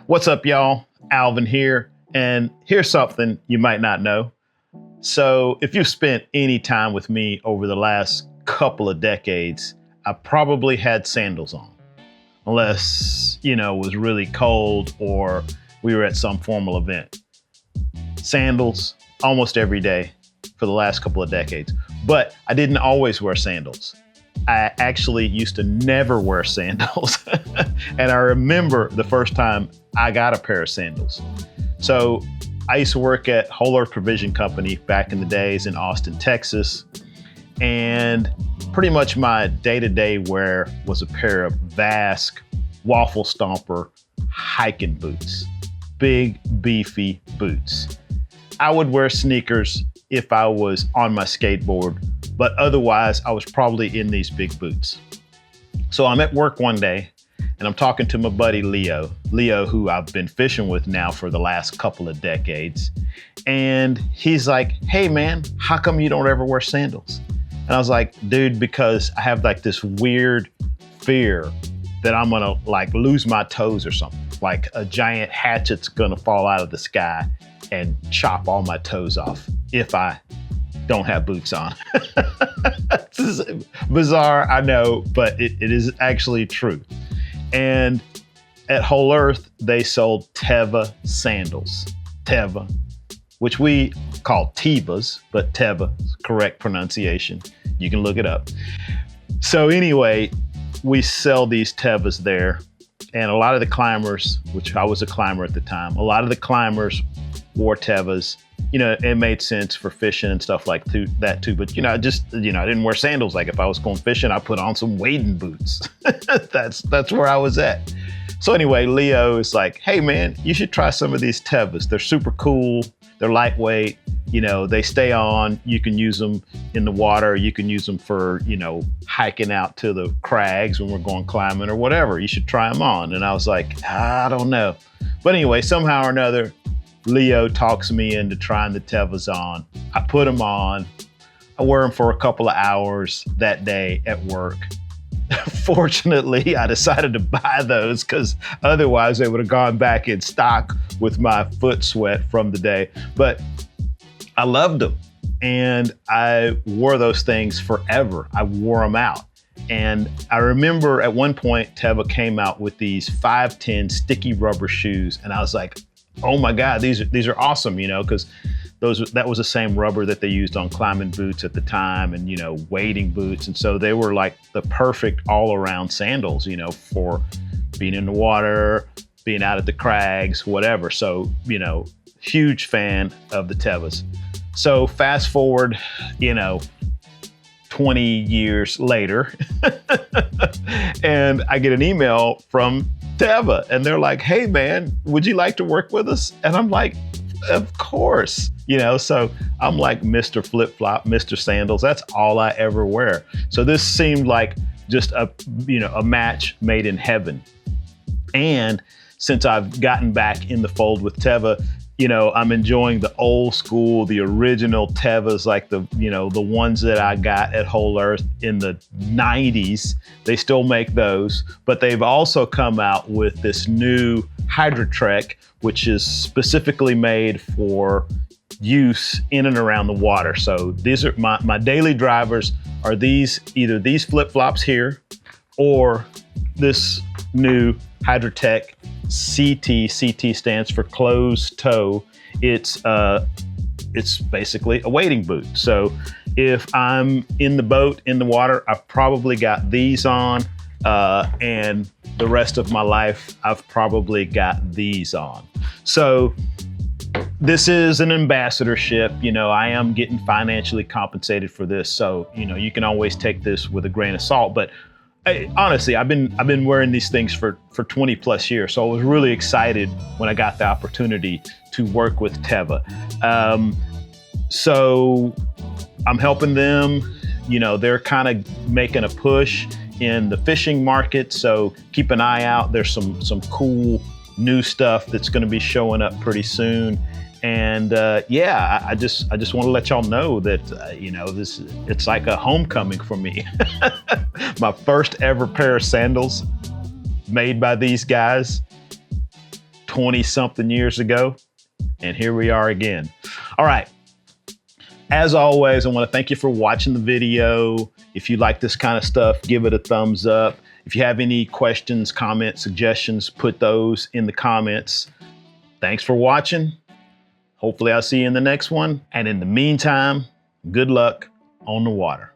What's up, y'all? Alvin here, and here's something you might not know. So if you've spent any time with me over the last couple of decades, I probably had sandals on, unless, it was really cold or we were at some formal event. Sandals almost every day for the last couple of decades, but I didn't always wear sandals. I actually used to never wear sandals. And I remember the first time I got a pair of sandals. So I used to work at Whole Earth Provision Company back in the days in Austin, Texas. And pretty much my day-to-day wear was a pair of Vask Waffle Stomper hiking boots, big, beefy boots. I would wear sneakers if I was on my skateboard, but otherwise I was probably in these big boots. So I'm at work one day and I'm talking to my buddy Leo, who I've been fishing with now for the last couple of decades. And he's like, hey man, how come you don't ever wear sandals? And I was like, dude, because I have like this weird fear that I'm gonna like lose my toes or something. Like a giant hatchet's gonna fall out of the sky and chop all my toes off if I don't have boots on. This is bizarre, I know, but it is actually true. And at Whole Earth, they sold Teva sandals. Teva, which we call Tevas, but Teva is correct pronunciation. You can look it up. So anyway, we sell these Tevas there. And a lot of the climbers, which I was a climber at the time, a lot of the climbers wore Tevas. It made sense for fishing and stuff like that too. But, I didn't wear sandals. Like if I was going fishing, I put on some wading boots. That's where I was at. So anyway, Leo is like, hey man, you should try some of these Tevas. They're super cool. They're lightweight. They stay on. You can use them in the water. You can use them for, hiking out to the crags when we're going climbing or whatever. You should try them on. And I was like, I don't know. But anyway, somehow or another, Leo talks me into trying the Tevas on. I put them on. I wear them for a couple of hours that day at work. Fortunately, I decided to buy those because otherwise they would have gone back in stock with my foot sweat from the day. But I loved them and I wore those things forever. I wore them out. And I remember at one point, Teva came out with these 510 sticky rubber shoes. And I was like, oh my God, these are awesome, because that was the same rubber that they used on climbing boots at the time and, wading boots. And so they were like the perfect all around sandals, for being in the water, being out at the crags, whatever. So, huge fan of the Tevas. So fast forward, 20 years later, and I get an email from Teva and they're like, hey man, would you like to work with us? And I'm like, of course, so I'm like Mr. Flip-Flop, Mr. Sandals. That's all I ever wear. So this seemed like just a match made in heaven. And since I've gotten back in the fold with Teva, I'm enjoying the old school, the original Tevas, like the ones that I got at Whole Earth in the 90s. They still make those, but they've also come out with this new Hydrotrek, which is specifically made for use in and around the water. So these are my daily drivers are either these flip-flops here or this new Hydrotrek CT. CT stands for closed toe. It's basically a wading boot. So if I'm in the boat, in the water, I've probably got these on, and the rest of my life, I've probably got these on. So this is an ambassadorship. I am getting financially compensated for this. So, you can always take this with a grain of salt, but honestly, I've been wearing these things for 20 plus years. So I was really excited when I got the opportunity to work with Teva. So I'm helping them, they're kind of making a push in the fishing market. So keep an eye out. There's some cool new stuff that's going to be showing up pretty soon. And I just want to let y'all know that it's like a homecoming for me. My first ever pair of sandals made by these guys. 20 something years ago. And here we are again. All right. As always, I want to thank you for watching the video. If you like this kind of stuff, give it a thumbs up. If you have any questions, comments, suggestions, put those in the comments. Thanks for watching. Hopefully I'll see you in the next one. And in the meantime, good luck on the water.